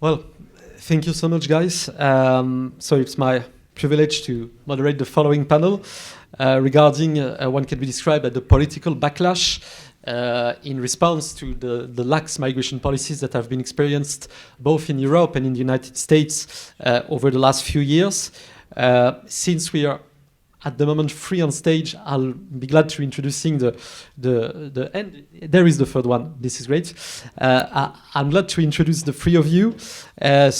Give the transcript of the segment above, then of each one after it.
Well, thank you so much, guys. So it's my privilege to moderate the following panel regarding what can be described as the political backlash in response to the lax migration policies that have been experienced both in Europe and in the United States over the last few years. Since we are at the moment free on stage, I'll be glad to introducing the and there is the third one. This is great. I'm glad to introduce the three of you. I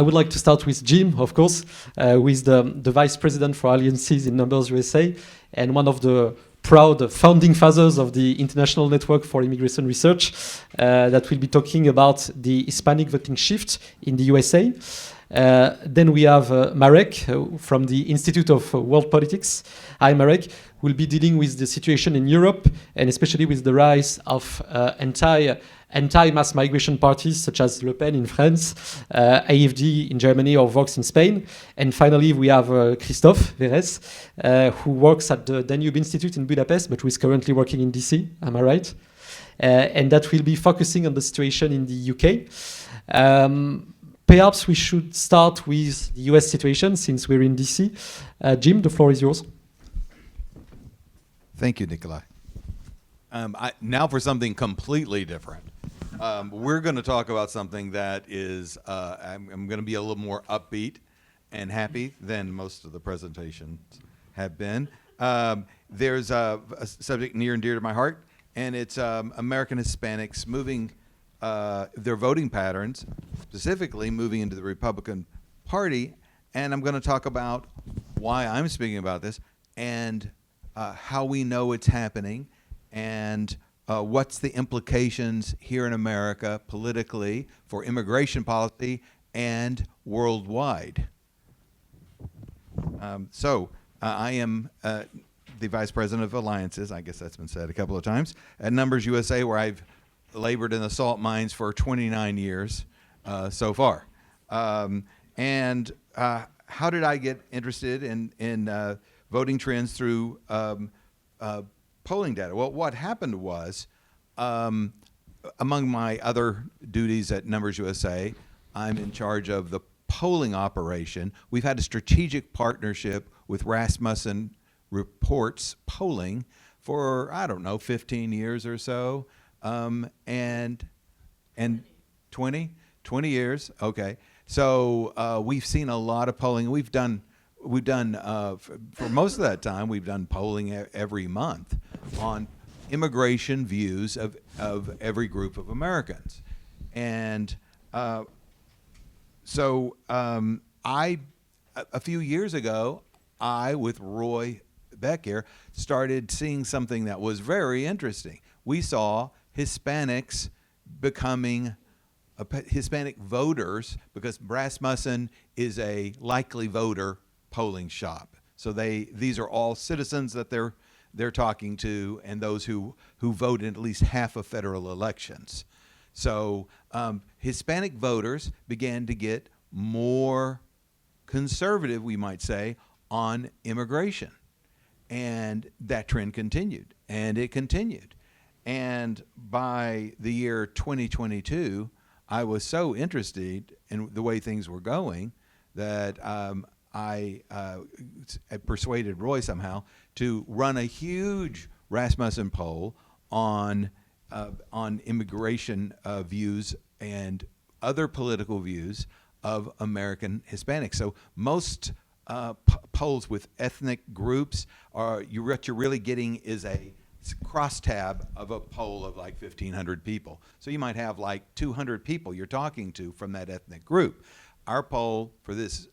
would like to start with Jim, of course, who is the Vice President for Alliances in Numbers USA and one of the proud founding fathers of the International Network for Immigration Research that will be talking about the Hispanic voting shift in the USA. Then we have Marek from the Institute of World Politics. Hi, Marek. We'll be dealing with the situation in Europe and especially with the rise of anti-mass migration parties such as Le Pen in France, AFD in Germany or Vox in Spain. And finally, we have Christophe Verres, who works at the Danube Institute in Budapest, but who is currently working in DC. Am I right? And that will be focusing on the situation in the UK. Perhaps we should start with the US situation since we're in DC. Jim, the floor is yours. Thank you, Nikolai. Now for something completely different. We're going to talk about something that is, I'm going to be a little more upbeat and happy than most of the presentations have been. There's a subject near and dear to my heart, and it's American Hispanics moving their voting patterns, specifically moving into the Republican Party. And I'm going to talk about why I'm speaking about this and how we know it's happening and what's the implications here in America politically for immigration policy and worldwide. I am the Vice President of Alliances, I guess that's been said a couple of times, at Numbers USA, where I've labored in the salt mines for 29 years so far. How did I get interested in voting trends through polling data? Well, what happened was, among my other duties at Numbers USA, I'm in charge of the polling operation. We've had a strategic partnership with Rasmussen Reports Polling for, 15 years or so. And 20 years. Okay. So, we've seen a lot of polling. We've done for most of that time, we've done polling every month on immigration views of every group of Americans. And, a few years ago, I, with Roy Beck here, started seeing something that was very interesting. We saw Hispanics becoming Hispanic voters because Rasmussen is a likely voter polling shop. So these are all citizens that they're talking to, and those who vote in at least half of federal elections. So Hispanic voters began to get more conservative, we might say, on immigration. And that trend continued, and it continued. And by the year 2022, I was so interested in the way things were going that I persuaded Roy somehow to run a huge Rasmussen poll on immigration views and other political views of American Hispanics. So most polls with ethnic groups what you're really getting is a crosstab of a poll of like 1,500 people. So you might have like 200 people you're talking to from that ethnic group. Our poll for this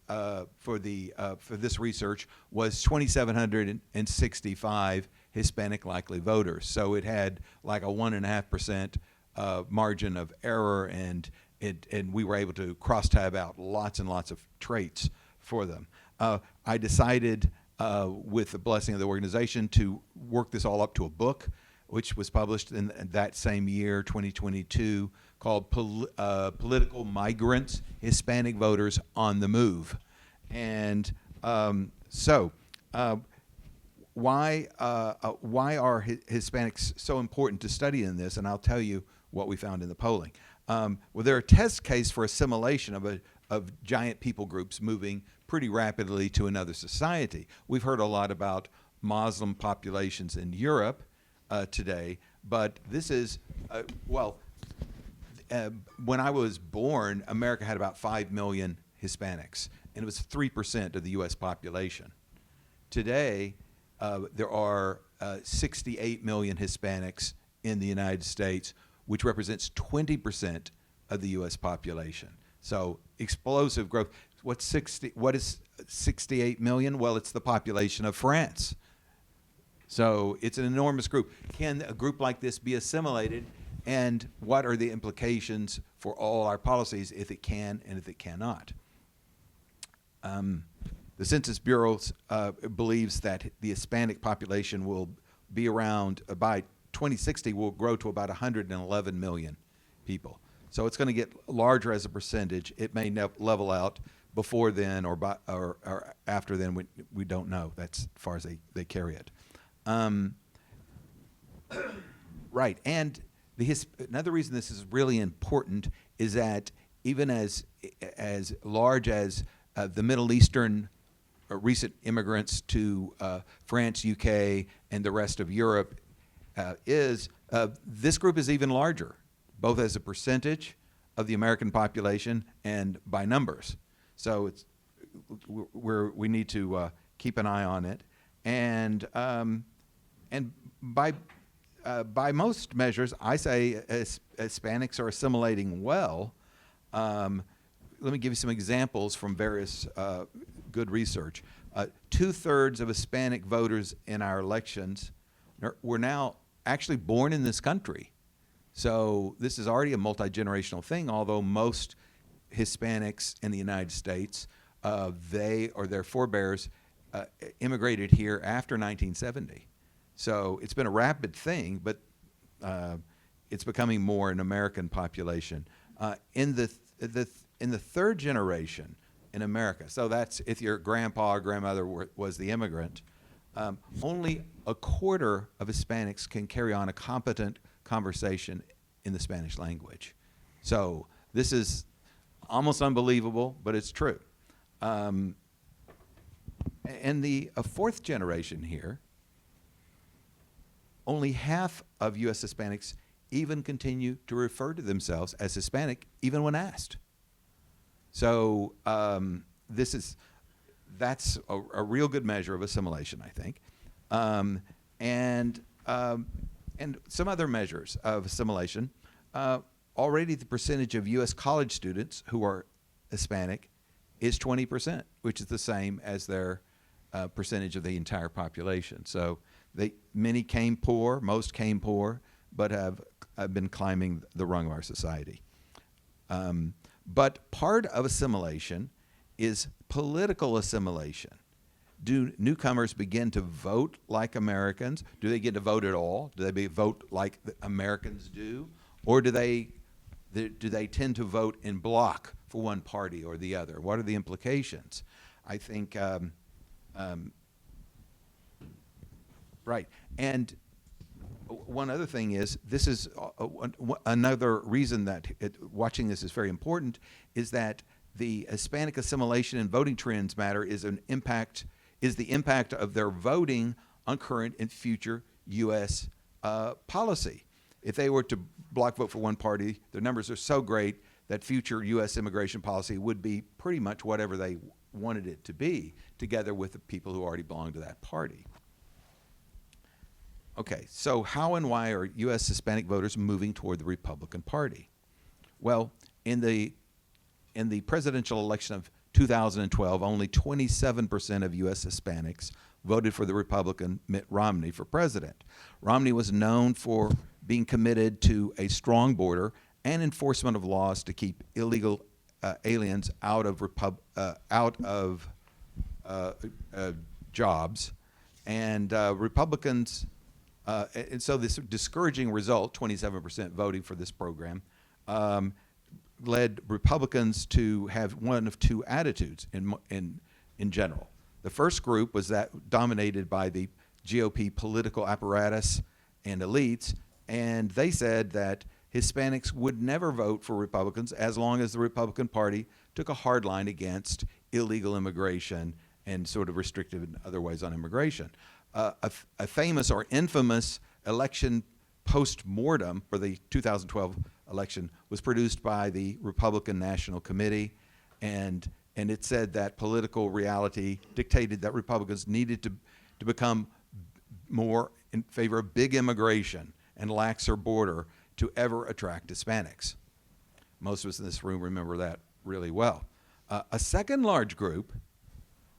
for this research was 2,765 Hispanic likely voters. So it had like a 1.5% margin of error, and we were able to crosstab out lots and lots of traits for them. I decided, with the blessing of the organization, to work this all up to a book, which was published in that same year, 2022, called Political Migrants, Hispanic Voters on the Move. And why are Hispanics so important to study in this? And I'll tell you what we found in the polling. Well, they're a test case for assimilation of giant people groups moving pretty rapidly to another society. We've heard a lot about Muslim populations in Europe today, but this is, when I was born, America had about 5 million Hispanics, and it was 3% of the U.S. population. Today, there are 68 million Hispanics in the United States, which represents 20% of the U.S. population. So explosive growth. What is 68 million? Well, it's the population of France. So it's an enormous group. Can a group like this be assimilated? And what are the implications for all our policies if it can and if it cannot? The Census Bureau believes that the Hispanic population will be around, by 2060, will grow to about 111 million people. So it's going to get larger as a percentage. It may level out before then or after then. We don't know. That's as far as they carry it. Right. And another reason this is really important is that even as large as the Middle Eastern recent immigrants to France, UK, and the rest of Europe this group is even larger, both as a percentage of the American population and by numbers. So we need to keep an eye on it, and by most measures, I say Hispanics are assimilating well. Let me give you some examples from various good research. 2/3 of Hispanic voters in our elections were now actually born in this country. So this is already a multi-generational thing, although most Hispanics in the United States, they or their forebears immigrated here after 1970. So it's been a rapid thing, but it's becoming more an American population. In the third generation in America, so that's if your grandpa or grandmother was the immigrant, only a quarter of Hispanics can carry on a competent conversation in the Spanish language. So this is almost unbelievable, but it's true. And the fourth generation here, only half of U.S. Hispanics even continue to refer to themselves as Hispanic, even when asked. So that's a real good measure of assimilation, I think. And some other measures of assimilation. Already the percentage of U.S. college students who are Hispanic is 20%, which is the same as their percentage of the entire population. So many came poor, most came poor, but have been climbing the rung of our society. But part of assimilation is political assimilation. Do newcomers begin to vote like Americans? Do they get to vote at all? Do they vote like the Americans do? Or do they tend to vote in block for one party or the other? What are the implications? I think, right. And one other thing is, this is another reason that watching this is very important, is that the Hispanic assimilation and voting trends matter is the impact of their voting on current and future U.S. Policy. If they were to block vote for one party, their numbers are so great that future U.S. immigration policy would be pretty much whatever they wanted it to be, together with the people who already belong to that party. Okay, so how and why are U.S. Hispanic voters moving toward the Republican Party? Well, in the presidential election of 2012, only 27% of U.S. Hispanics voted for the Republican Mitt Romney for president. Romney was known for being committed to a strong border and enforcement of laws to keep illegal aliens out of jobs. And Republicans, and so this discouraging result, 27% voting for this program, led Republicans to have one of two attitudes in general. The first group was that dominated by the GOP political apparatus and elites, and they said that Hispanics would never vote for Republicans as long as the Republican Party took a hard line against illegal immigration and sort of restricted in other ways on immigration. A famous or infamous election post-mortem for the 2012 election was produced by the Republican National Committee, and it said that political reality dictated that Republicans needed to become more in favor of big immigration and laxer border to ever attract Hispanics. Most of us in this room remember that really well. A second large group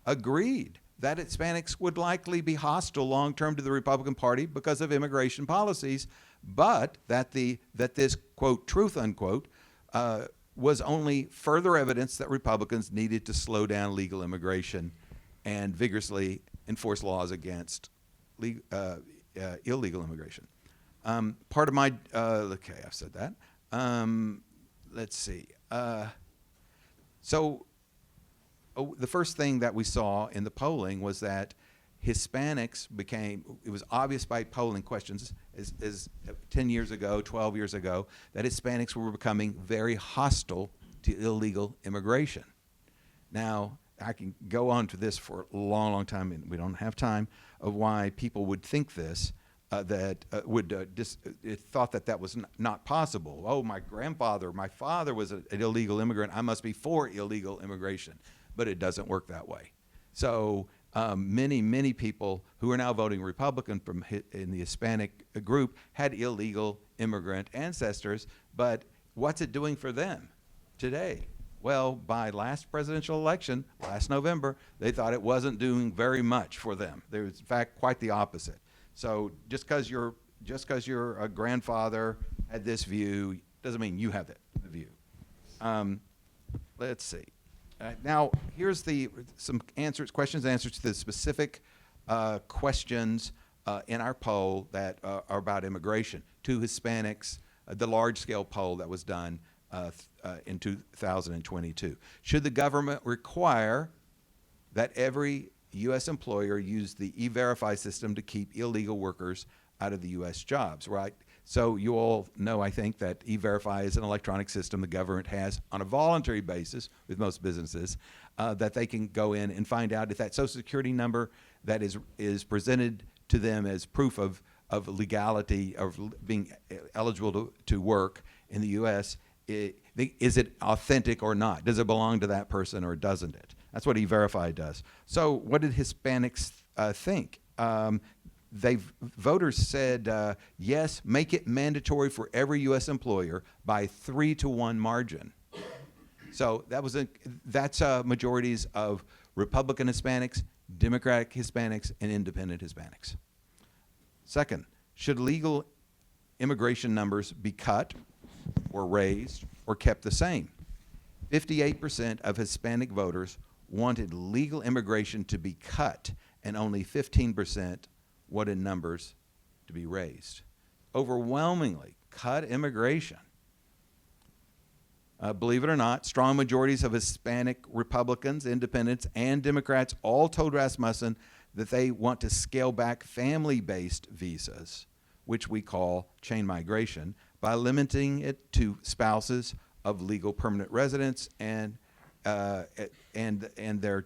agreed that Hispanics would likely be hostile long-term to the Republican Party because of immigration policies, but that this, quote, truth, unquote, was only further evidence that Republicans needed to slow down legal immigration and vigorously enforce laws against illegal immigration. Part of my, okay, I've said that. Let's see. The first thing that we saw in the polling was that Hispanics it was obvious by polling questions as 10 years ago, 12 years ago, that Hispanics were becoming very hostile to illegal immigration. Now, I can go on to this for a long, long time, and we don't have time, of why people would think this, thought that was not possible. Oh, my father was an illegal immigrant. I must be for illegal immigration. But it doesn't work that way. So many people who are now voting Republican in the Hispanic group had illegal immigrant ancestors, but what's it doing for them today? Well, by last presidential election, last November, they thought it wasn't doing very much for them. There was, in fact, quite the opposite. So just because your grandfather had this view doesn't mean you have that view. Let's see. Now, here's some questions and answers to the specific questions in our poll that are about immigration. To Hispanics, the large-scale poll that was done in 2022. Should the government require that every U.S. employer use the E-Verify system to keep illegal workers out of the U.S. jobs, right? So you all know, I think, that E-Verify is an electronic system the government has on a voluntary basis with most businesses that they can go in and find out if that Social Security number that is presented to them as proof of legality, of being eligible to work in the U.S., is it authentic or not? Does it belong to that person or doesn't it? That's what E-Verify does. So what did Hispanics think? Voters said, yes, make it mandatory for every U.S. employer by 3-to-1 margin. So that's majorities of Republican Hispanics, Democratic Hispanics, and Independent Hispanics. Second, should legal immigration numbers be cut or raised or kept the same? 58% of Hispanic voters wanted legal immigration to be cut, and only 15% wanted numbers to be raised. Overwhelmingly, cut immigration. Believe it or not, strong majorities of Hispanic Republicans, Independents, and Democrats all told Rasmussen that they want to scale back family-based visas, which we call chain migration, by limiting it to spouses of legal permanent residents and their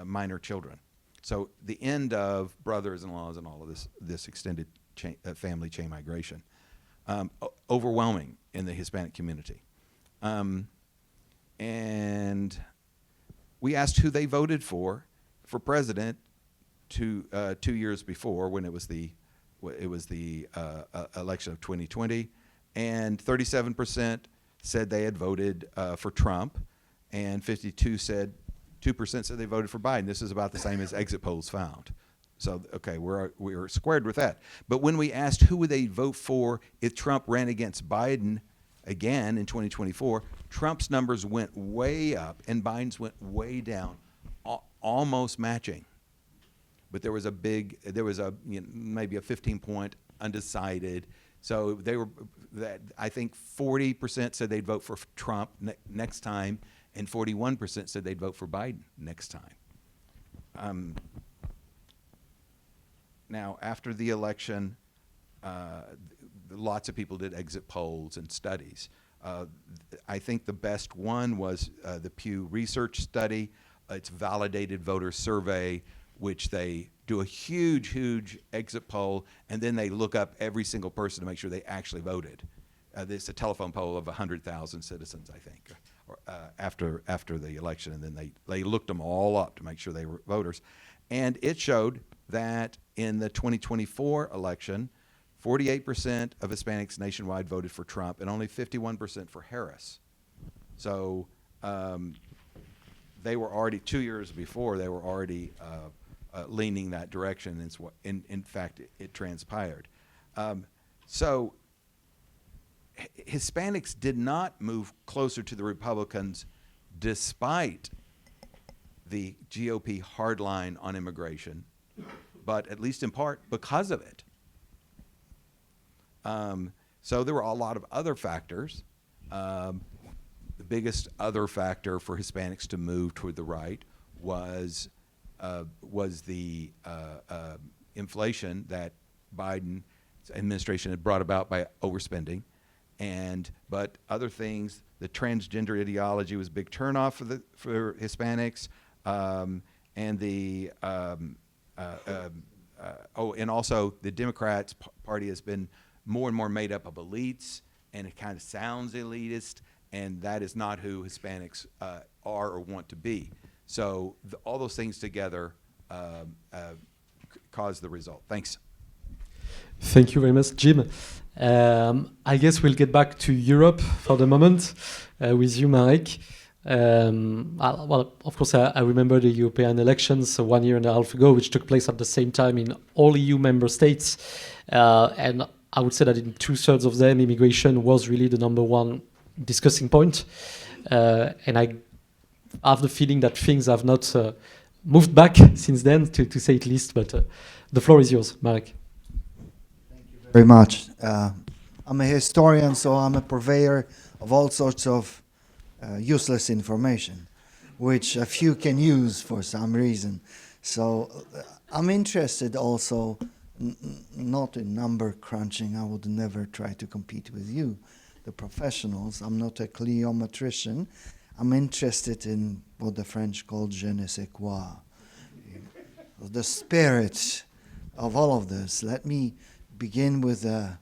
minor children. So the end of brothers-in-laws and all of this extended family chain migration, overwhelming in the Hispanic community. And we asked who they voted for president 2 years before, when it was the election of 2020, and 37% said they had voted for Trump, and 2% said they voted for Biden. This is about the same as exit polls found. So, okay, we're squared with that. But when we asked who would they vote for if Trump ran against Biden again in 2024, Trump's numbers went way up and Biden's went way down, almost matching. But there was maybe a 15-point undecided. So I think 40% said they'd vote for Trump next time, and 41% said they'd vote for Biden next time. Now, after the election, lots of people did exit polls and studies. I think the best one was the Pew Research study. It's validated voter survey, which they do a huge exit poll, and then they look up every single person to make sure they actually voted. It's a telephone poll of 100,000 citizens, I think, after the election, and then they looked them all up to make sure they were voters. And it showed that in the 2024 election, 48% of Hispanics nationwide voted for Trump and only 51% for Harris. So they were already, 2 years before, they were already leaning that direction. And in fact, it transpired. So Hispanics did not move closer to the Republicans despite the GOP hardline on immigration, but at least in part because of it. So there were a lot of other factors. The biggest other factor for Hispanics to move toward the right was the inflation that Biden's administration had brought about by overspending, but other things. The transgender ideology was a big turnoff for Hispanics, and and also the Democrats Party has been more and more made up of elites, and it kind of sounds elitist, and that is not who Hispanics are or want to be. So all those things together cause the result. Thanks. Thank you very much, Jim. I guess we'll get back to Europe for the moment with you, Marek. Well, of course, I remember the European elections 1 year and a half ago, which took place at the same time in all EU member states. And I would say that in 2/3 of them, immigration was really the number one discussing point. And I have the feeling that things have not moved back since then, to say it least. But the floor is yours, Marek. Very much. I'm a historian, so I'm a purveyor of all sorts of useless information, which a few can use for some reason. So I'm interested also, not in number crunching. I would never try to compete with you, the professionals. I'm not a cliometrician. I'm interested in what the French call je ne sais quoi, the spirit of all of this. Let me begin with a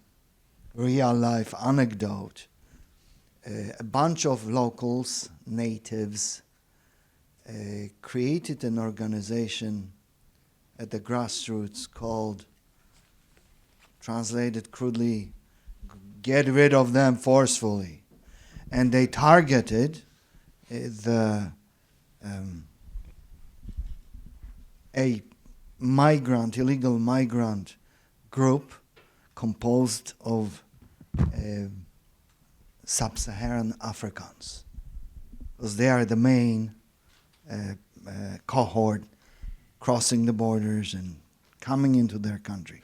real-life anecdote. A bunch of locals, natives, created an organization at the grassroots called, translated crudely, Get Rid of Them Forcefully. And they targeted a illegal migrant group composed of sub-Saharan Africans, because they are the main cohort crossing the borders and coming into their country.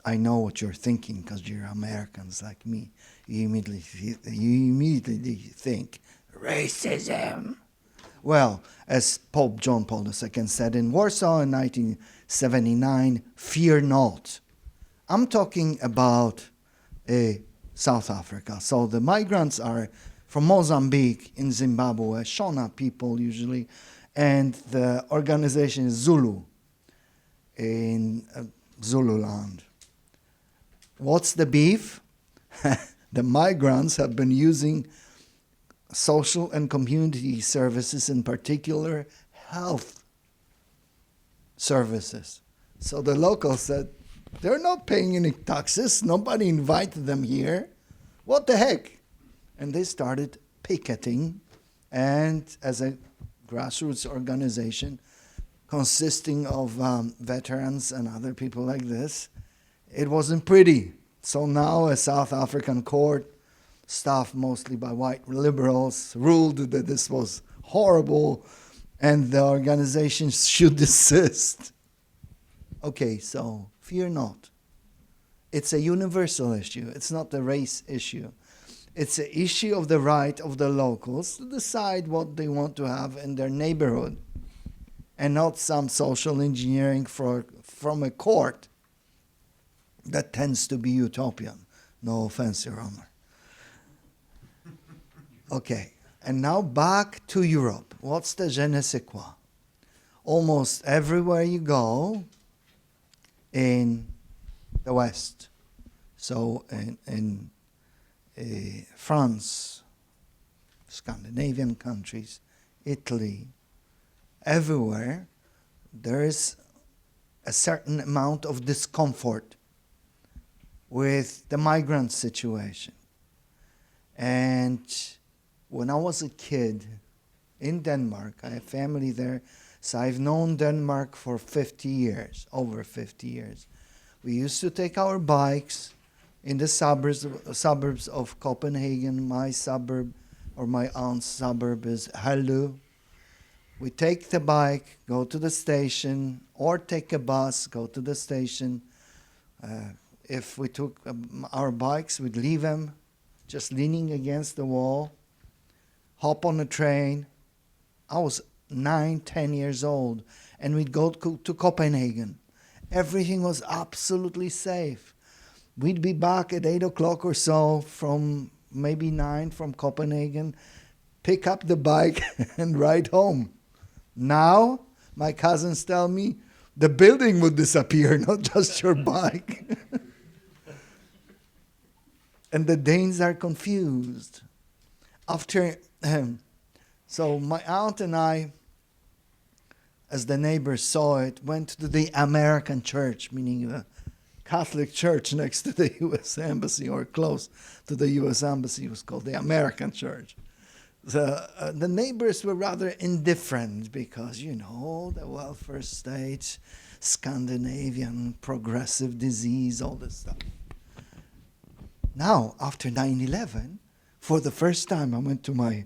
I know what you're thinking, because you're Americans like me. You immediately think, racism. Well, as Pope John Paul II said in Warsaw in 1979, fear not. I'm talking about South Africa. So the migrants are from Mozambique, in Zimbabwe, Shona people usually, and the organization is Zulu in Zululand. What's the beef? The migrants have been using social and community services, in particular health services. So the locals said, they're not paying any taxes. Nobody invited them here. What the heck? And they started picketing. And as a grassroots organization consisting of veterans and other people like this, it wasn't pretty. So now a South African court, staffed mostly by white liberals, ruled that this was horrible and the organization should desist. Okay, so fear not. It's a universal issue. It's not a race issue. It's an issue of the right of the locals to decide what they want to have in their neighborhood, and not some social engineering from a court that tends to be utopian. No offense, Your Honor. Okay, and now back to Europe. What's the je ne sais quoi? Almost everywhere you go in the West, so in France, Scandinavian countries, Italy, everywhere, there is a certain amount of discomfort with the migrant situation. And when I was a kid in Denmark, I have family there, so I've known Denmark for 50 years, over 50 years. We used to take our bikes in the suburbs of Copenhagen. My suburb, or my aunt's suburb, is Herlev. We take the bike, go to the station, or take a bus, go to the station. If we took our bikes, we'd leave them just leaning against the wall, hop on a train. I was 9, 10 years old, and we'd go to Copenhagen. Everything was absolutely safe. We'd be back at 8 o'clock or so from maybe 9 from Copenhagen, pick up the bike and ride home. Now, my cousins tell me, the building would disappear, not just your bike. And the Danes are confused. So my aunt and I, as the neighbors saw it, went to the American church, meaning the Catholic church next to the U.S. Embassy, or close to the U.S. Embassy. It was called the American church. The neighbors were rather indifferent because, you know, the welfare state, Scandinavian progressive disease, all this stuff. Now, after 9/11, for the first time, I went to my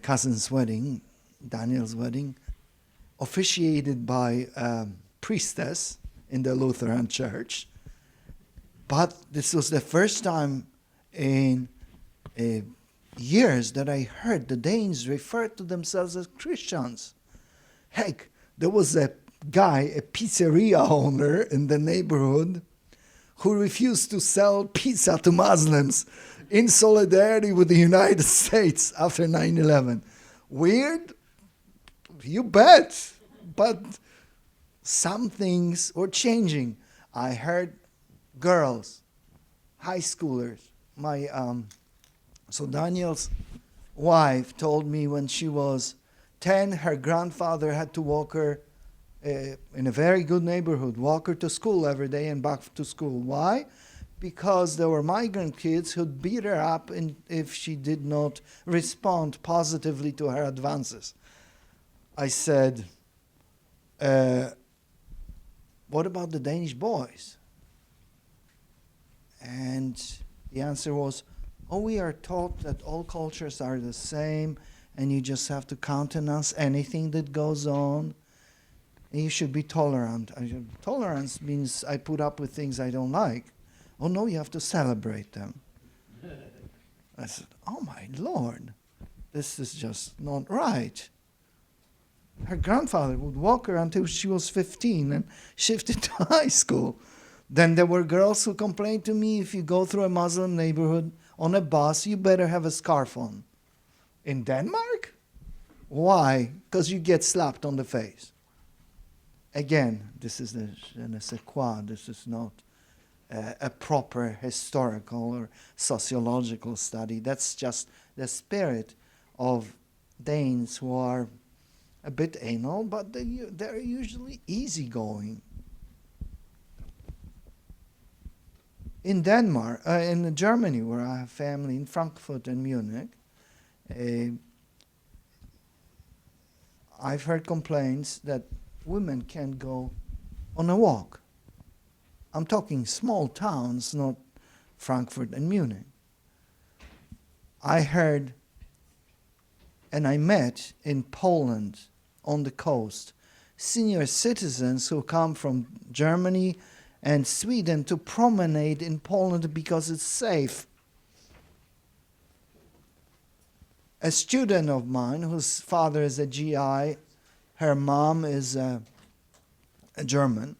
cousin's wedding, Daniel's wedding, officiated by a priestess in the Lutheran church. But this was the first time in years that I heard the Danes refer to themselves as Christians. Heck, there was a guy, a pizzeria owner in the neighborhood, who refused to sell pizza to Muslims in solidarity with the United States after 9/11. Weird? You bet. But some things were changing. I heard girls, high schoolers, so Daniel's wife told me when she was 10, her grandfather had to walk her in a very good neighborhood, walk her to school every day and back to school. Why? Because there were migrant kids who'd beat her up if she did not respond positively to her advances. I said, what about the Danish boys? And the answer was, we are taught that all cultures are the same and you just have to countenance anything that goes on. And you should be tolerant. Tolerance means I put up with things I don't like. Oh no, you have to celebrate them. I said, oh my Lord, this is just not right. Her grandfather would walk her until she was 15 and shifted to high school. Then there were girls who complained to me, if you go through a Muslim neighborhood on a bus, you better have a scarf on. In Denmark? Why? Because you get slapped on the face. Again, this is the je ne sais quoi. This is not a proper historical or sociological study. That's just the spirit of Danes who are a bit anal, but they're usually easygoing. In Denmark, in Germany, where I have family in Frankfurt and Munich, I've heard complaints that women can't go on a walk. I'm talking small towns, not Frankfurt and Munich. I heard and I met in Poland on the coast senior citizens who come from Germany and Sweden to promenade in Poland because it's safe. A student of mine whose father is a GI, her mom is a German,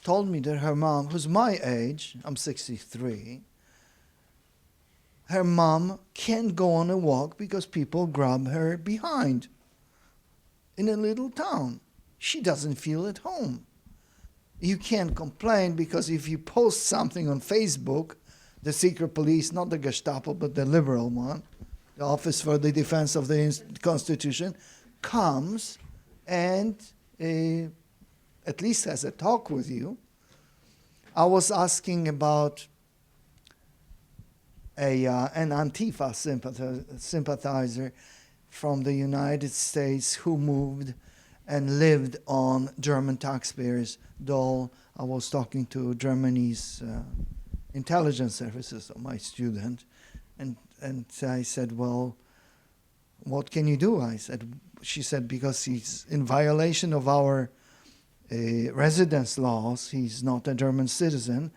told me that her mom, who's my age, I'm 63, her mom can't go on a walk because people grab her behind in a little town. She doesn't feel at home. You can't complain because if you post something on Facebook, the secret police, not the Gestapo, but the liberal one, the Office for the Defense of the Constitution, comes and at least has a talk with you. I was asking about an Antifa sympathizer from the United States who moved and lived on German taxpayers' dole. I was talking to Germany's intelligence services, my student, and I said, well, what can you do? She said, because he's in violation of our residence laws, he's not a German citizen,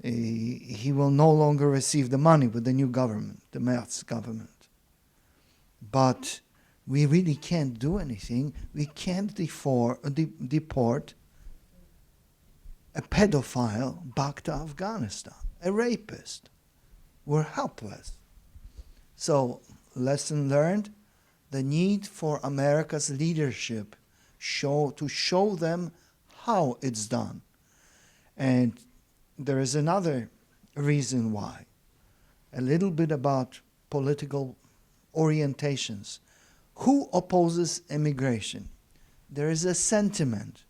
he will no longer receive the money with the new government, the Merz government. But we really can't do anything. We can't deport a pedophile back to Afghanistan, a rapist. We're helpless. So, lesson learned, the need for America's leadership to show them how it's done. And there is another reason why. A little bit about political orientations. Who opposes immigration? There is a sentiment.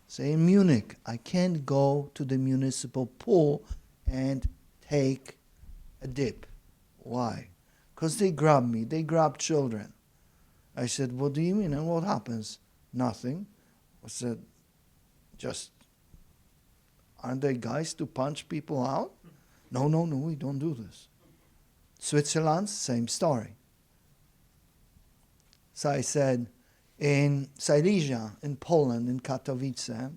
Say in Munich, I can't go to the municipal pool and take a dip. Why? Because they grab me. They grab children. I said, what do you mean? And what happens? Nothing. I said, just, aren't they guys to punch people out? No, we don't do this. Switzerland, same story. So I said, in Silesia, in Poland, in Katowice,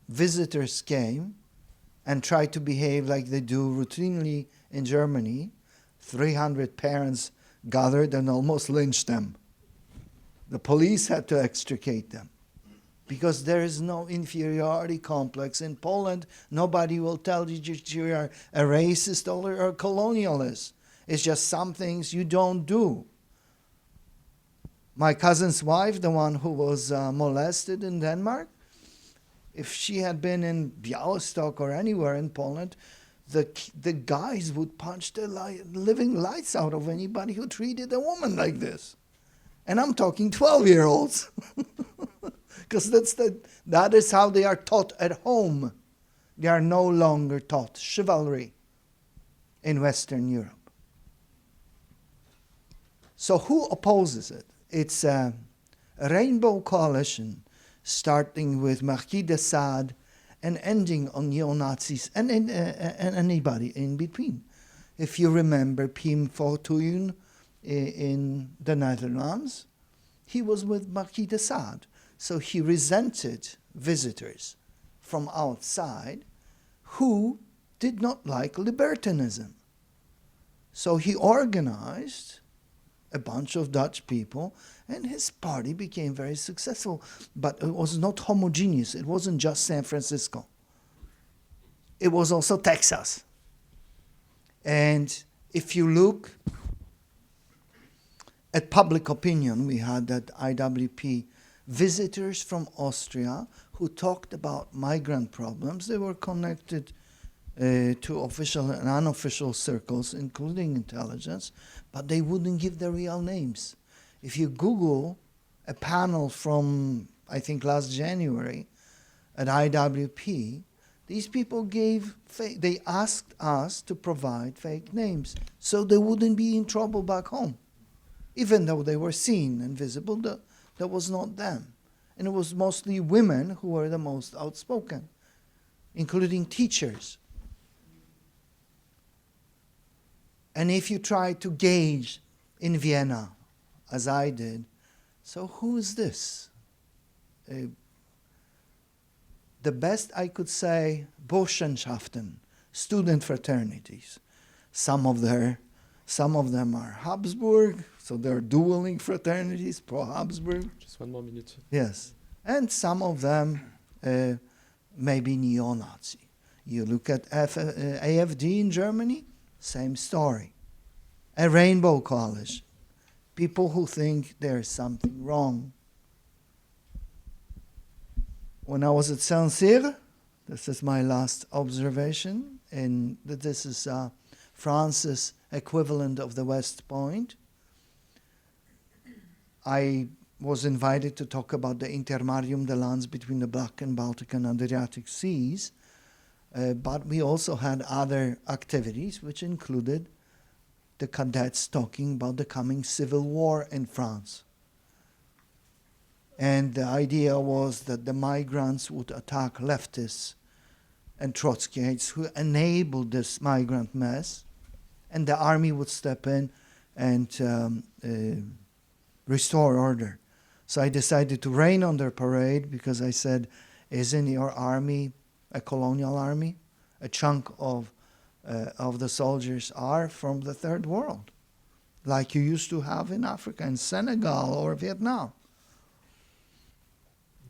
visitors came and tried to behave like they do routinely in Germany. 300 parents gathered and almost lynched them. The police had to extricate them because there is no inferiority complex. In Poland, nobody will tell you that you are a racist or a colonialist. It's just some things you don't do. My cousin's wife, the one who was molested in Denmark, if she had been in Białystok or anywhere in Poland, the guys would punch the living lights out of anybody who treated a woman like this. And I'm talking 12-year-olds. Because that is how they are taught at home. They are no longer taught chivalry in Western Europe. So who opposes it? It's a rainbow coalition starting with Marquis de Sade and ending on neo-Nazis and anybody in between. If you remember Pim Fortuyn in the Netherlands, he was with Marquis de Sade. So he resented visitors from outside who did not like libertinism. So he organized a bunch of Dutch people, and his party became very successful. But it was not homogeneous. It wasn't just San Francisco. It was also Texas. And if you look at public opinion, we had at IWP visitors from Austria who talked about migrant problems. They were connected to official and unofficial circles, including intelligence, but they wouldn't give their real names. If you Google a panel from, I think, last January at IWP, these people they asked us to provide fake names so they wouldn't be in trouble back home. Even though they were seen and visible, that was not them. And it was mostly women who were the most outspoken, including teachers. And if you try to gauge in Vienna, as I did, so who is this? The best I could say, Burschenschaften, student fraternities. Some of them are Habsburg, so they're dueling fraternities, pro-Habsburg. Just one more minute. Yes. And some of them may be neo-Nazi. You look at AfD in Germany, same story. A rainbow coalition. People who think there's something wrong. When I was at Saint-Cyr, this is my last observation, and this is France's equivalent of the West Point. I was invited to talk about the intermarium, the lands between the Black and Baltic and Adriatic Seas, but we also had other activities which included the cadets talking about the coming civil war in France. And the idea was that the migrants would attack leftists and Trotskyites who enabled this migrant mess, and the army would step in and restore order. So I decided to rain on their parade because I said, isn't your army a colonial army? A chunk of the soldiers are from the third world, like you used to have in Africa, in Senegal or Vietnam.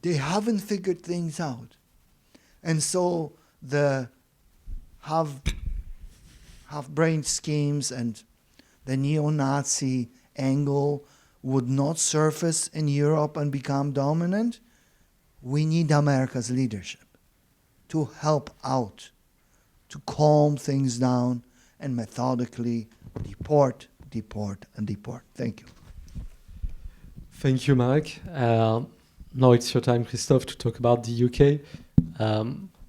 They haven't figured things out. And so the half-brained schemes and the neo-Nazi angle would not surface in Europe and become dominant. We need America's leadership to help out, to calm things down and methodically deport, deport, and deport. Thank you. Thank you, Mark. Now it's your time, Christophe, to talk about the UK.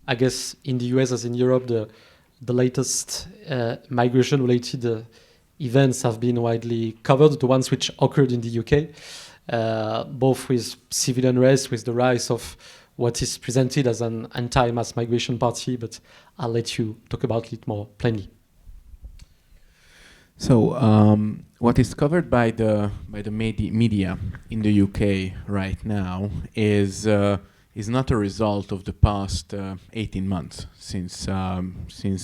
I guess in the US as in Europe, the latest migration-related events have been widely covered, the ones which occurred in the UK, both with civil unrest, with the rise of what is presented as an anti-mass migration party, but I'll let you talk about it more plainly. So what is covered by the media in the UK right now is not a result of the past 18 months since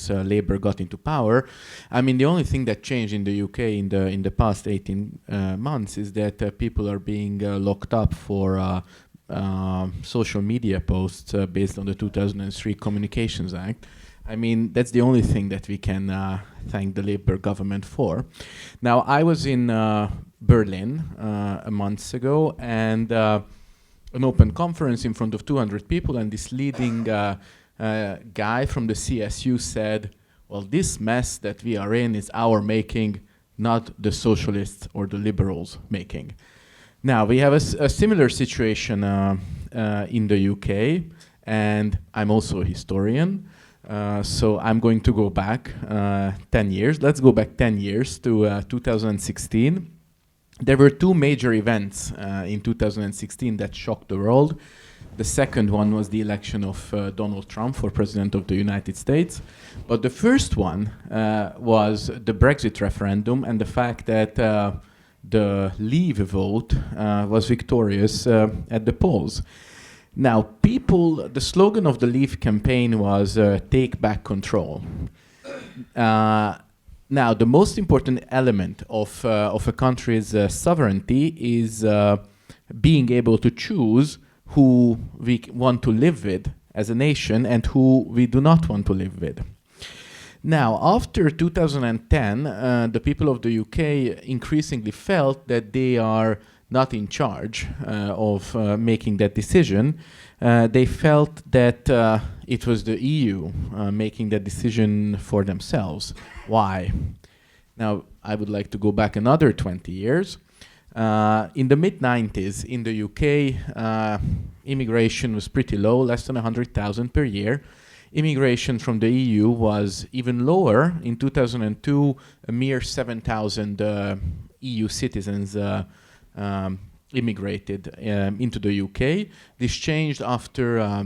Labour got into power. I mean, the only thing that changed in the UK in the past 18 months is that people are being locked up for social media posts based on the 2003 Communications Act. I mean, that's the only thing that we can thank the Labour government for. Now, I was in Berlin a month ago, and an open conference in front of 200 people, and this leading guy from the CSU said, well, this mess that we are in is our making, not the socialists or the liberals making. Now, we have a similar situation in the UK, and I'm also a historian. So I'm going to go back 10 years. Let's go back 10 years to 2016. There were two major events in 2016 that shocked the world. The second one was the election of Donald Trump for President of the United States. But the first one was the Brexit referendum and the fact that the Leave vote was victorious at the polls. Now, the slogan of the Leave campaign was take back control. Now, the most important element of a country's sovereignty is being able to choose who we want to live with as a nation and who we do not want to live with. Now, after 2010, the people of the UK increasingly felt that they are not in charge of making that decision. They felt that it was the EU making that decision for themselves. Why? Now, I would like to go back another 20 years. In the mid-90s, in the UK, immigration was pretty low, less than 100,000 per year. Immigration from the EU was even lower. In 2002, a mere 7,000 EU citizens immigrated into the UK. This changed after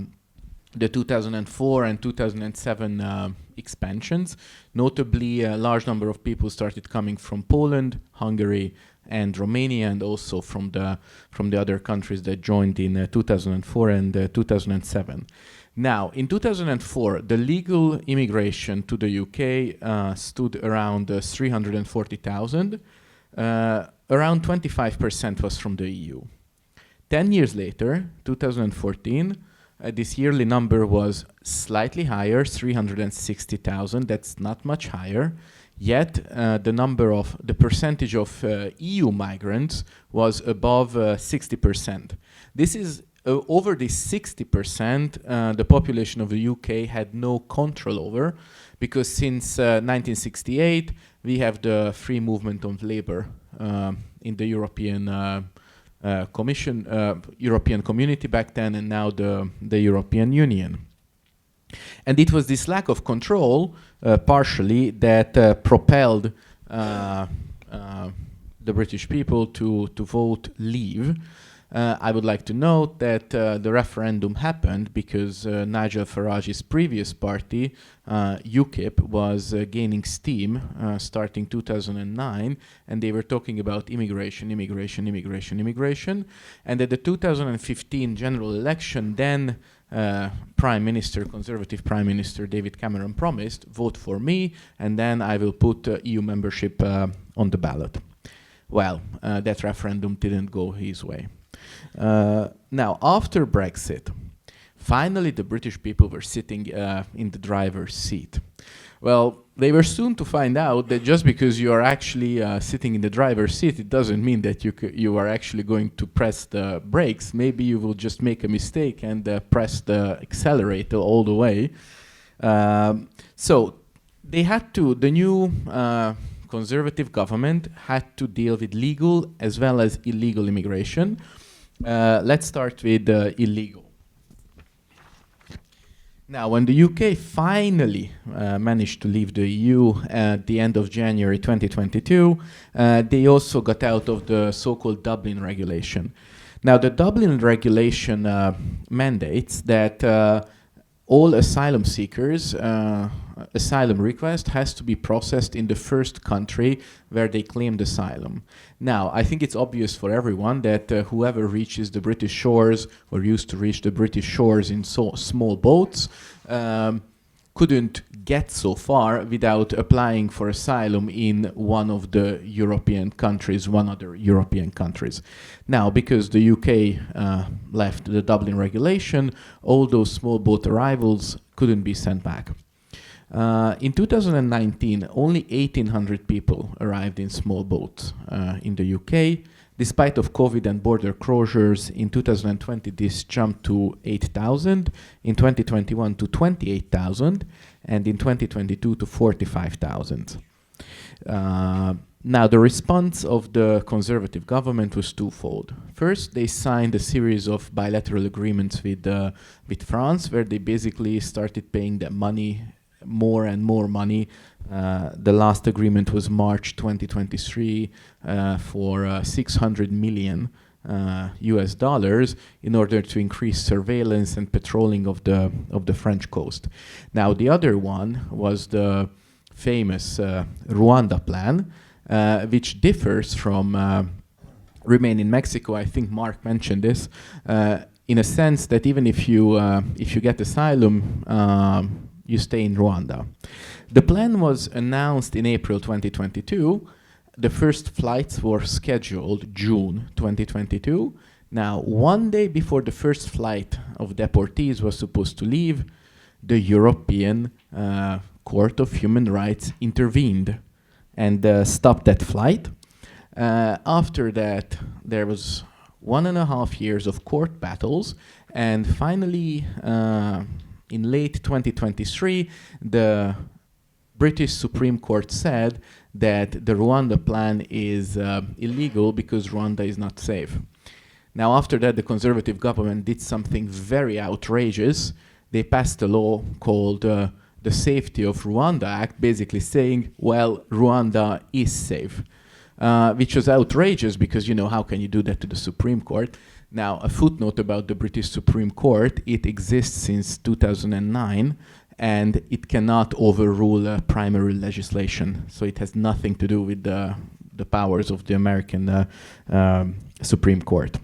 the 2004 and 2007 expansions. Notably, a large number of people started coming from Poland, Hungary, and Romania, and also from the other countries that joined in 2004 and 2007. Now, in 2004, the legal immigration to the UK stood around 340,000. Around 25% was from the EU. 10 years later, 2014, this yearly number was slightly higher, 360,000. That's not much higher. Yet the percentage of EU migrants was above 60%. This is over the 60%, the population of the UK had no control over, because since 1968 we have the free movement of labor in the European European Community back then, and now the European Union. And it was this lack of control, partially, that propelled the British people to vote leave. I would like to note that the referendum happened because Nigel Farage's previous party, UKIP, was gaining steam starting 2009, and they were talking about immigration. And at the 2015 general election, then Conservative Prime Minister David Cameron promised, vote for me, and then I will put EU membership on the ballot. Well, that referendum didn't go his way. Now, after Brexit, finally the British people were sitting in the driver's seat. Well, they were soon to find out that just because you are actually sitting in the driver's seat, it doesn't mean that you are actually going to press the brakes. Maybe you will just make a mistake and press the accelerator all the way. So they had to, the new Conservative government had to deal with legal as well as illegal immigration. Let's start with illegal. Now, when the UK finally managed to leave the EU at the end of January 2022, they also got out of the so-called Dublin regulation. Now, the Dublin regulation mandates that all asylum seekers, asylum request has to be processed in the first country where they claimed asylum. Now, I think it's obvious for everyone that whoever reaches the British shores or used to reach the British shores in small boats couldn't get so far without applying for asylum in one of the European countries, one other European countries. Now, because the UK left the Dublin regulation, all those small boat arrivals couldn't be sent back. In 2019, only 1,800 people arrived in small boats in the UK. Despite of COVID and border closures, in 2020 this jumped to 8,000, in 2021 to 28,000, and in 2022 to 45,000. Now, the response of the Conservative government was twofold. First, they signed a series of bilateral agreements with France, where they basically started paying them money, more and more money. The last agreement was March 2023 for 600 million US dollars in order to increase surveillance and patrolling of the French coast. Now, the other one was the famous Rwanda plan, which differs from Remain in Mexico. I think Mark mentioned this, in a sense that even if you get asylum, you stay in Rwanda. The plan was announced in April 2022. The first flights were scheduled June 2022. Now, one day before the first flight of deportees was supposed to leave, the European Court of Human Rights intervened and stopped that flight. After that, there was 1.5 years of court battles, and finally, in late 2023, the British Supreme Court said that the Rwanda plan is illegal because Rwanda is not safe. Now, after that, the Conservative government did something very outrageous. They passed a law called the Safety of Rwanda Act, basically saying, well, Rwanda is safe, which was outrageous because, how can you do that to the Supreme Court? Now, a footnote about the British Supreme Court: it exists since 2009, and it cannot overrule primary legislation. So it has nothing to do with the powers of the American Supreme Court.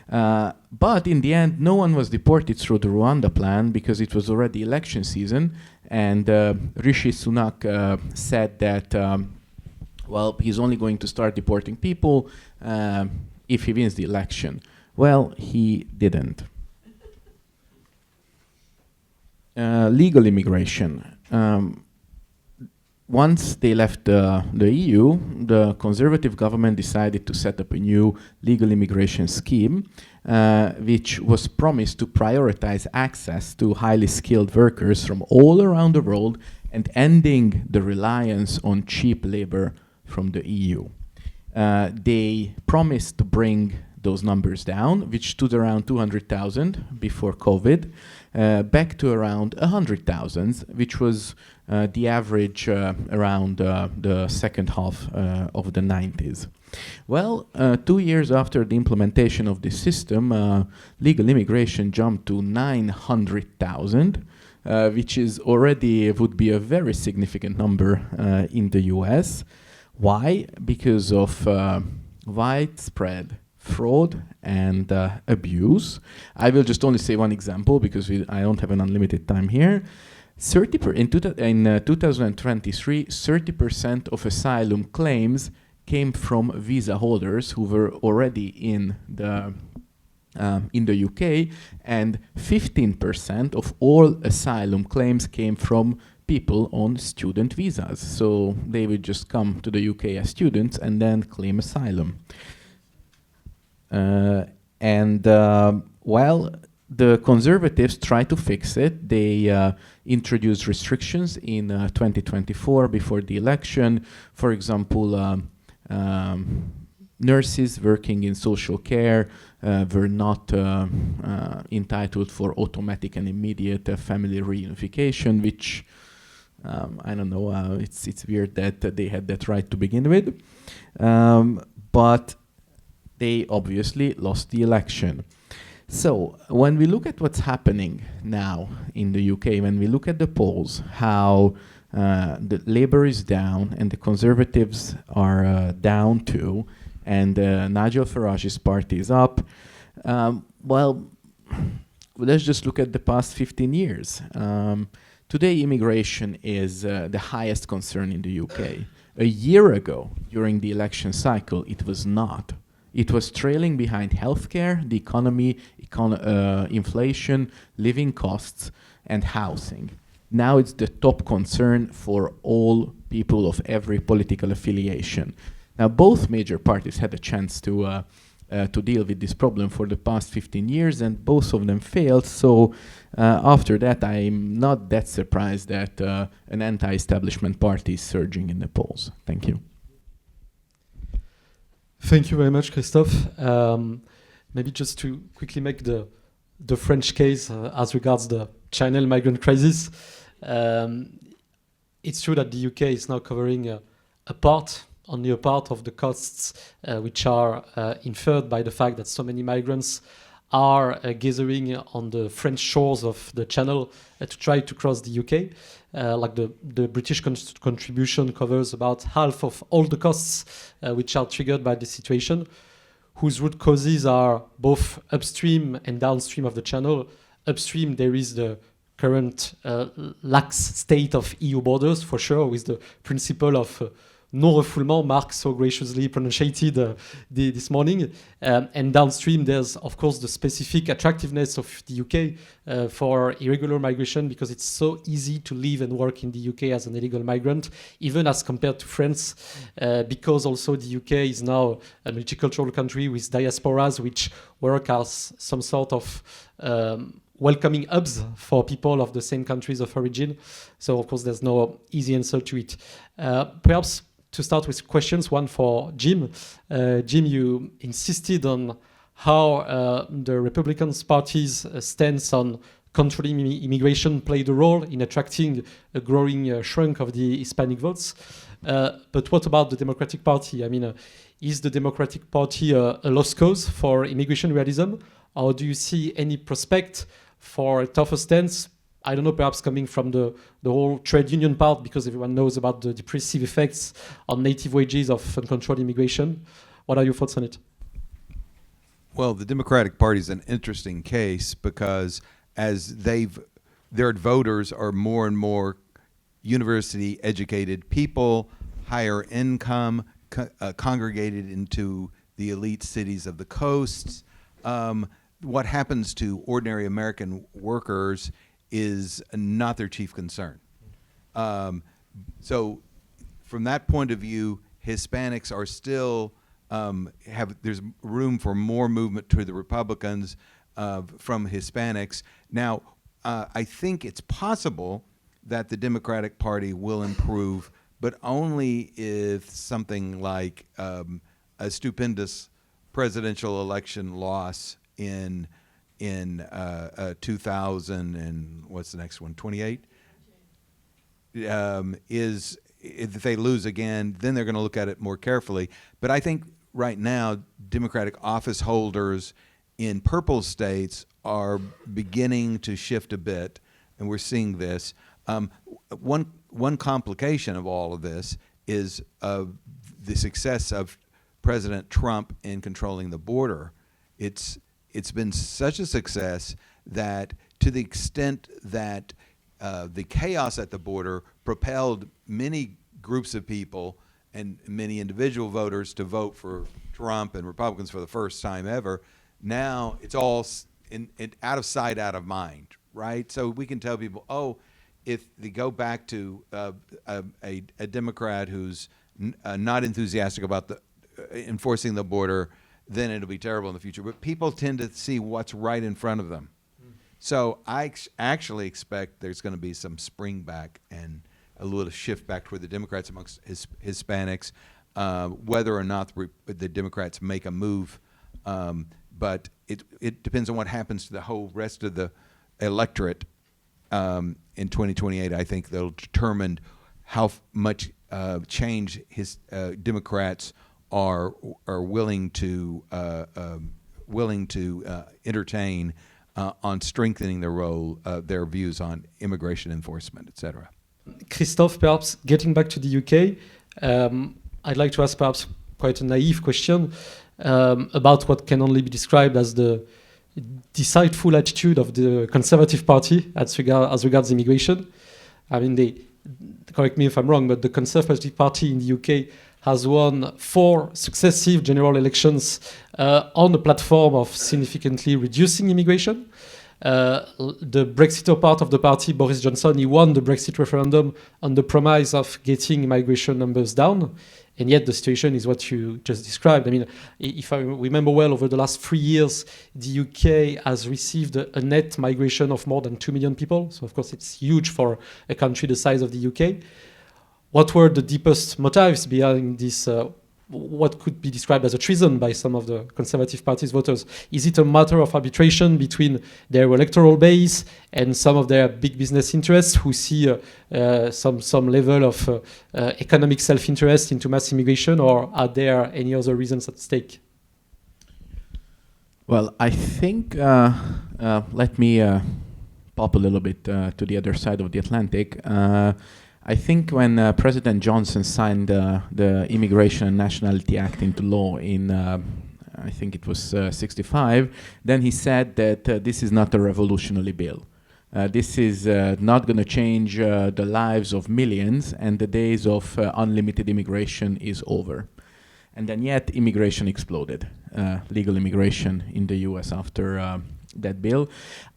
But in the end, no one was deported through the Rwanda plan because it was already election season, and Rishi Sunak said that, well, he's only going to start deporting people if he wins the election. Well, he didn't. Legal immigration. Once they left the EU, the conservative government decided to set up a new legal immigration scheme, which was promised to prioritize access to highly skilled workers from all around the world and ending the reliance on cheap labor from the EU. They promised to bring those numbers down, which stood around 200,000 before COVID, back to around 100,000, which was the average around the second half of the 90s. Well, 2 years after the implementation of this system, legal immigration jumped to 900,000, which is already would be a very significant number in the US. Why? Because of widespread fraud and abuse. I will just only say one example because I don't have an unlimited time here. In 2023, 30% of asylum claims came from visa holders who were already in the UK, and 15% of all asylum claims came from people on student visas. So they would just come to the UK as students and then claim asylum. While the conservatives try to fix it, they introduced restrictions in 2024 before the election. For example, nurses working in social care were not entitled for automatic and immediate family reunification, which I don't know, it's weird that they had that right to begin with. But they obviously lost the election. So when we look at what's happening now in the UK, when we look at the polls, how the Labour is down and the Conservatives are down too, and Nigel Farage's party is up, well, let's just look at the past 15 years. Today, immigration is the highest concern in the UK. A year ago, during the election cycle, it was not. It was trailing behind healthcare, the economy, inflation, living costs, and housing. Now it's the top concern for all people of every political affiliation. Now, both major parties had a chance to deal with this problem for the past 15 years, and both of them failed. So after that, I'm not that surprised that an anti-establishment party is surging in the polls. Thank you. Thank you very much, Christophe. Maybe just to quickly make the French case as regards the Channel migrant crisis. It's true that the UK is now covering only a part of the costs which are inferred by the fact that so many migrants are gathering on the French shores of the Channel to try to cross the UK. Like the British contribution covers about half of all the costs which are triggered by the situation, whose root causes are both upstream and downstream of the Channel. Upstream, there is the current lax state of EU borders, for sure, with the principle of non-refoulement, Mark so graciously pronunciated this morning. And downstream, there's, of course, the specific attractiveness of the UK for irregular migration, because it's so easy to live and work in the UK as an illegal migrant, even as compared to France, because also the UK is now a multicultural country with diasporas which work as some sort of welcoming hubs for people of the same countries of origin. So, of course, there's no easy answer to it. Perhaps to start with questions, one for Jim. Jim, you insisted on how the Republican Party's stance on controlling immigration played a role in attracting a growing shrunk of the Hispanic votes. But what about the Democratic Party? I mean, is the Democratic Party a lost cause for immigration realism? Or do you see any prospect for a tougher stance? I don't know, perhaps coming from the whole trade union part, because everyone knows about the depressive effects on native wages of uncontrolled immigration. What are your thoughts on it? Well, the Democratic Party is an interesting case because as their voters are more and more university-educated people, higher income, congregated into the elite cities of the coasts, what happens to ordinary American workers is not their chief concern. So from that point of view, Hispanics are still there's room for more movement to the Republicans from Hispanics. Now, I think it's possible that the Democratic Party will improve, but only if something like a stupendous presidential election loss in 2000 and what's the next one, 28, is if they lose again, then they're going to look at it more carefully. But I think right now, Democratic office holders in purple states are beginning to shift a bit, and we're seeing this. One complication of all of this is the success of President Trump in controlling the border. It's been such a success that, to the extent that the chaos at the border propelled many groups of people and many individual voters to vote for Trump and Republicans for the first time ever, now it's all out of sight, out of mind, right? So we can tell people, oh, if they go back to a Democrat who's not enthusiastic about enforcing the border, then it'll be terrible in the future. But people tend to see what's right in front of them. So I actually expect there's going to be some spring back and a little shift back toward the Democrats amongst Hispanics, whether or not the Democrats make a move. But it depends on what happens to the whole rest of the electorate in 2028. I think that'll determine how much change Democrats are willing to entertain on strengthening their views on immigration enforcement, etc. Christophe, perhaps getting back to the UK, I'd like to ask perhaps quite a naive question about what can only be described as the deceitful attitude of the Conservative Party as regards immigration. I mean, correct me if I'm wrong, but the Conservative Party in the UK has won 4 successive general elections on the platform of significantly reducing immigration. The Brexiter part of the party, Boris Johnson, he won the Brexit referendum on the promise of getting migration numbers down. And yet the situation is what you just described. I mean, if I remember well, over the last 3 years, the UK has received a net migration of more than 2 million people. So, of course, it's huge for a country the size of the UK. What were the deepest motives behind this, what could be described as a treason by some of the Conservative Party's voters? Is it a matter of arbitration between their electoral base and some of their big business interests who see some level of economic self-interest into mass immigration, or are there any other reasons at stake? Well, I think, let me pop a little bit to the other side of the Atlantic. I think when President Johnson signed the Immigration and Nationality Act into law in, I think it was 65, then he said that this is not a revolutionary bill. This is not going to change the lives of millions, and the days of unlimited immigration is over. And then yet immigration exploded, legal immigration in the US after that bill.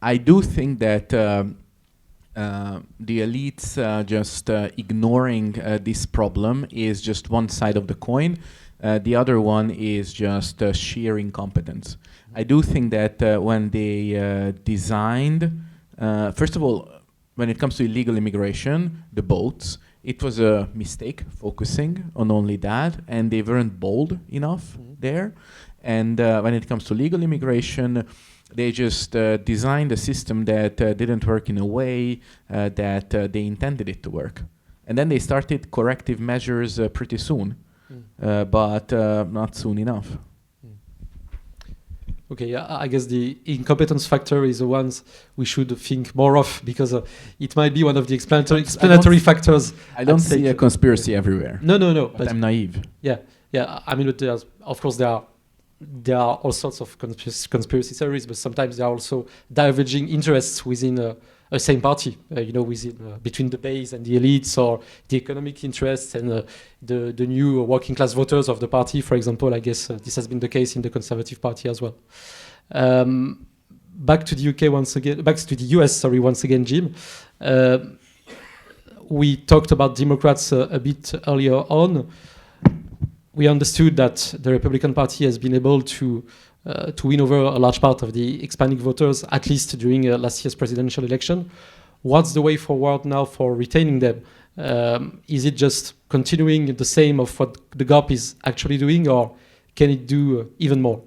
I do think that the elites just ignoring this problem is just one side of the coin. The other one is just sheer incompetence. I do think that when they designed, first of all, when it comes to illegal immigration, the boats, it was a mistake focusing on only that, and they weren't bold enough there. And when it comes to legal immigration, they just designed a system that didn't work in a way that they intended it to work. And then they started corrective measures pretty soon, but not soon enough. Okay, yeah, I guess the incompetence factor is the ones we should think more of, because it might be one of the explanatory factors. I don't see a conspiracy everywhere. No. But I'm naive. Yeah. I mean, but of course, there are all sorts of conspiracy theories, but sometimes there are also diverging interests within a same party, within between the base and the elites, or the economic interests and the new working class voters of the party, for example. I guess this has been the case in the Conservative Party as well. Back to the UK once again. Back to the US, sorry, once again, Jim. We talked about Democrats a bit earlier on. We understood that the Republican Party has been able to win over a large part of the Hispanic voters, at least during last year's presidential election. What's the way forward now for retaining them? Is it just continuing the same of what the GOP is actually doing, or can it do even more?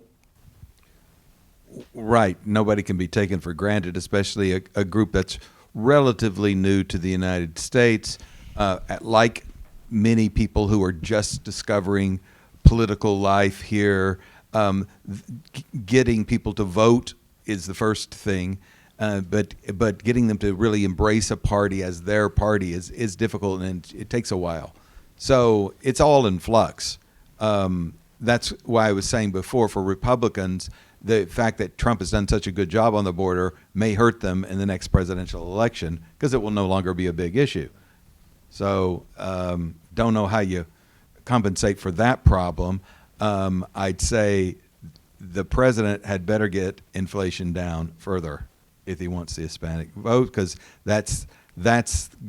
Right. Nobody can be taken for granted, especially a group that's relatively new to the United States. Like many people who are just discovering political life here, getting people to vote is the first thing. But getting them to really embrace a party as their party is difficult, and it takes a while. So it's all in flux. That's why I was saying before, for Republicans, the fact that Trump has done such a good job on the border may hurt them in the next presidential election because it will no longer be a big issue. So don't know how you compensate for that problem. I'd say the president had better get inflation down further if he wants the Hispanic vote, because that's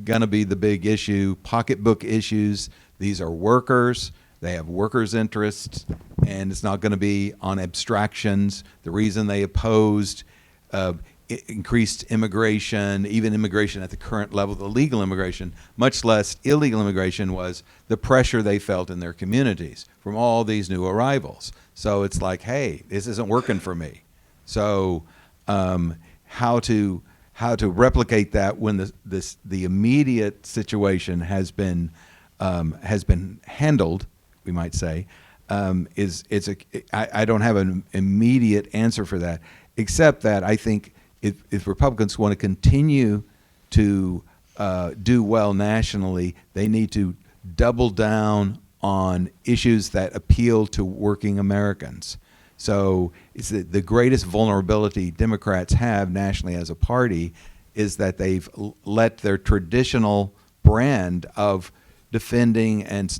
going to be the big issue. Pocketbook issues. These are workers. They have workers' interests, and it's not going to be on abstractions. The reason they opposed increased immigration, even immigration at the current level, the legal immigration, much less illegal immigration, was the pressure they felt in their communities from all these new arrivals. So it's like, hey, this isn't working for me. So how to replicate that when the immediate situation has been handled, we might say, I don't have an immediate answer for that, except that I think if Republicans want to continue to do well nationally, they need to double down on issues that appeal to working Americans. So it's the greatest vulnerability Democrats have nationally as a party is that they've let their traditional brand of defending and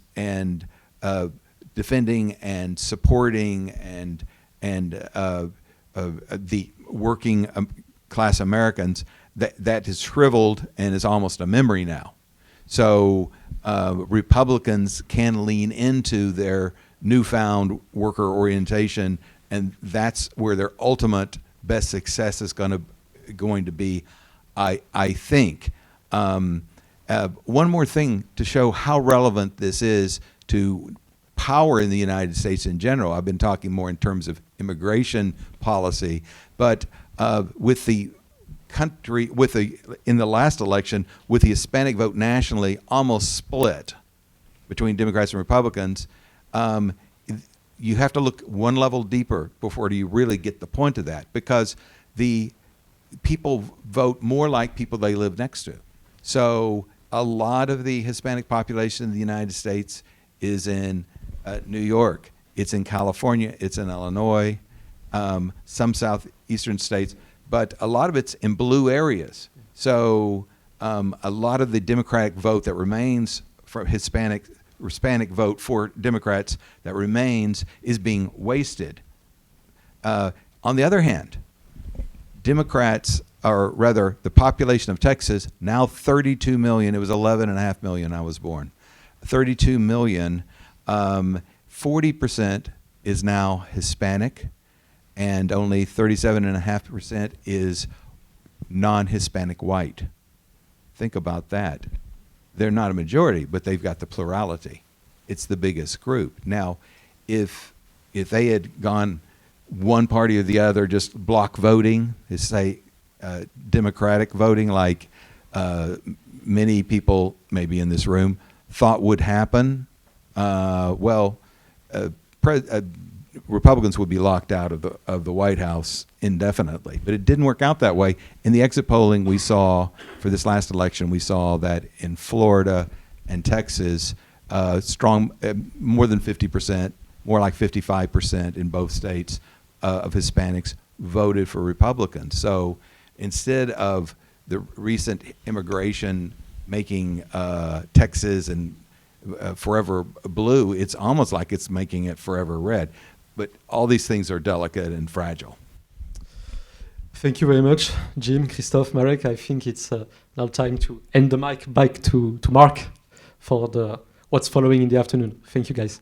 supporting and the working class Americans, that is shriveled and is almost a memory now. So Republicans can lean into their newfound worker orientation, and that's where their ultimate best success is going to be, I think. One more thing to show how relevant this is to power in the United States in general. I've been talking more in terms of immigration policy, but with the country, in the last election, with the Hispanic vote nationally almost split between Democrats and Republicans, you have to look one level deeper before you really get the point of that, because the people vote more like people they live next to. So a lot of the Hispanic population in the United States is in New York, it's in California, it's in Illinois, some southeastern states, but a lot of it's in blue areas. So a lot of the Democratic vote that remains from Hispanic vote for Democrats that remains is being wasted. On the other hand, Democrats, or rather the population of Texas, now 32 million, it was 11.5 million I was born, 32 million, 40% is now Hispanic, and only 37.5% is non-Hispanic white. Think about that. They're not a majority, but they've got the plurality. It's the biggest group. Now, if they had gone one party or the other, just block voting, say Democratic voting, like many people maybe in this room thought would happen, Republicans would be locked out of the White House indefinitely. But it didn't work out that way. In the exit polling we saw for this last election, we saw that in Florida and Texas, strong, more than 50%, more like 55% in both states of Hispanics voted for Republicans. So instead of the recent immigration making Texas and forever blue, it's almost like it's making it forever red. But all these things are delicate and fragile. Thank you very much, Jim, Christophe, Marek. I think it's now time to end the mic back to Mark for the what's following in the afternoon. Thank you, guys.